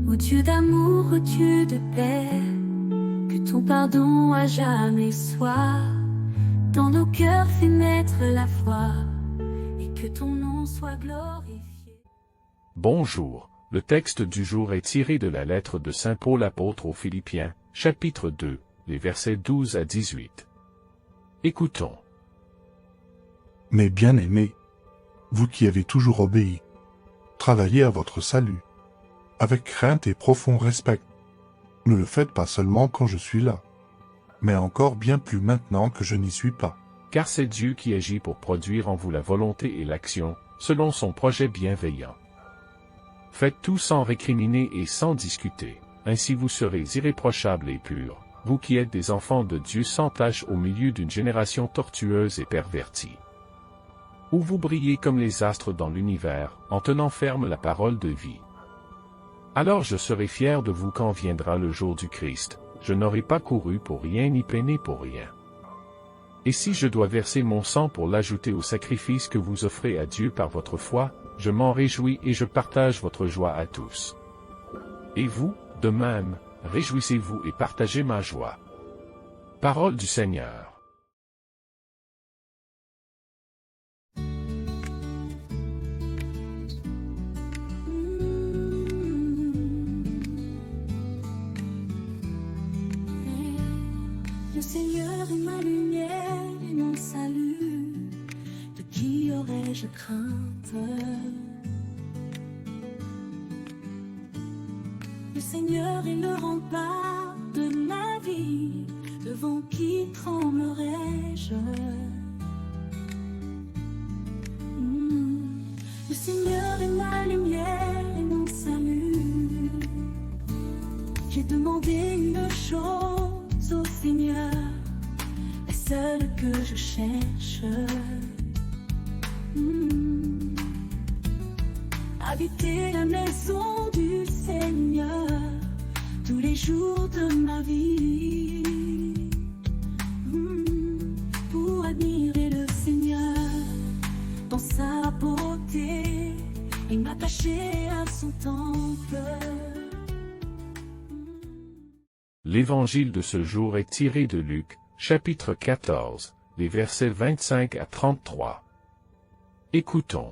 Ô Dieu d'amour, ô Dieu de paix, que ton pardon à jamais soit dans nos cœurs, fait naître la foi, et que ton nom soit glorifié. Bonjour, le texte du jour est tiré de la lettre de Saint Paul apôtre aux Philippiens, chapitre 2, les versets 12 à 18. Écoutons. Mes bien-aimés, vous qui avez toujours obéi, travaillez à votre salut, avec crainte et profond respect. Ne le faites pas seulement quand je suis là, mais encore bien plus maintenant que je n'y suis pas. Car c'est Dieu qui agit pour produire en vous la volonté et l'action, selon son projet bienveillant. Faites tout sans récriminer et sans discuter, ainsi vous serez irréprochables et purs, vous qui êtes des enfants de Dieu sans tache au milieu d'une génération tortueuse et pervertie. Où vous brillez comme les astres dans l'univers, en tenant ferme la parole de vie. Alors je serai fier de vous quand viendra le jour du Christ, je n'aurai pas couru pour rien ni peiné pour rien. Et si je dois verser mon sang pour l'ajouter au sacrifice que vous offrez à Dieu par votre foi, je m'en réjouis et je partage votre joie à tous. Et vous, de même, réjouissez-vous et partagez ma joie. Parole du Seigneur. Le Seigneur est ma lumière et mon salut, de qui aurais-je crainte? Le Seigneur est le rempart de ma vie, devant qui tremblerais-je? Le Seigneur est ma lumière et mon salut. J'ai demandé une chose au Seigneur, la seule que je cherche. Habiter la maison du Seigneur tous les jours de ma vie, pour admirer le Seigneur dans sa beauté et m'attacher à son temple. L'évangile de ce jour est tiré de Luc, chapitre 14, les versets 25 à 33. Écoutons.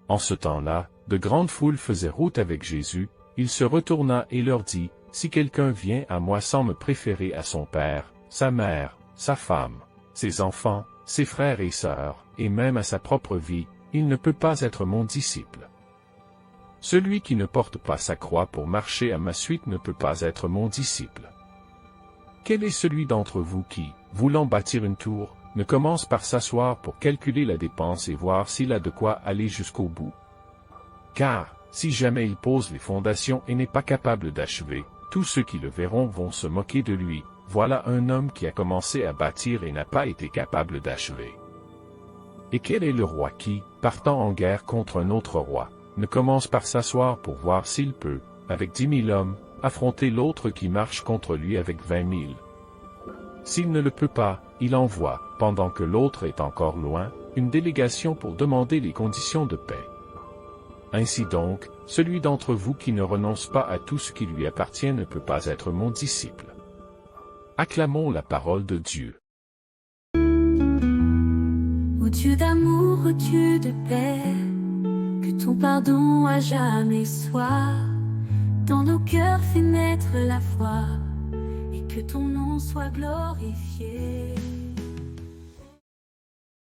En ce temps-là, de grandes foules faisaient route avec Jésus, il se retourna et leur dit, « Si quelqu'un vient à moi sans me préférer à son père, sa mère, sa femme, ses enfants, ses frères et sœurs, et même à sa propre vie, il ne peut pas être mon disciple. Celui qui ne porte pas sa croix pour marcher à ma suite ne peut pas être mon disciple. Quel est celui d'entre vous qui, voulant bâtir une tour, ne commence par s'asseoir pour calculer la dépense et voir s'il a de quoi aller jusqu'au bout? Car, si jamais il pose les fondations et n'est pas capable d'achever, tous ceux qui le verront vont se moquer de lui. Voilà un homme qui a commencé à bâtir et n'a pas été capable d'achever. Et quel est le roi qui, partant en guerre contre un autre roi, ne commence par s'asseoir pour voir s'il peut, avec 10 000 hommes, affronter l'autre qui marche contre lui avec 20 000? S'il ne le peut pas, il envoie, pendant que l'autre est encore loin, une délégation pour demander les conditions de paix. Ainsi donc, celui d'entre vous qui ne renonce pas à tout ce qui lui appartient ne peut pas être mon disciple. Acclamons la parole de Dieu. Ô Dieu d'amour, ô Dieu de paix, que ton pardon à jamais soit dans nos cœurs, fait naître la foi, et que ton nom soit glorifié.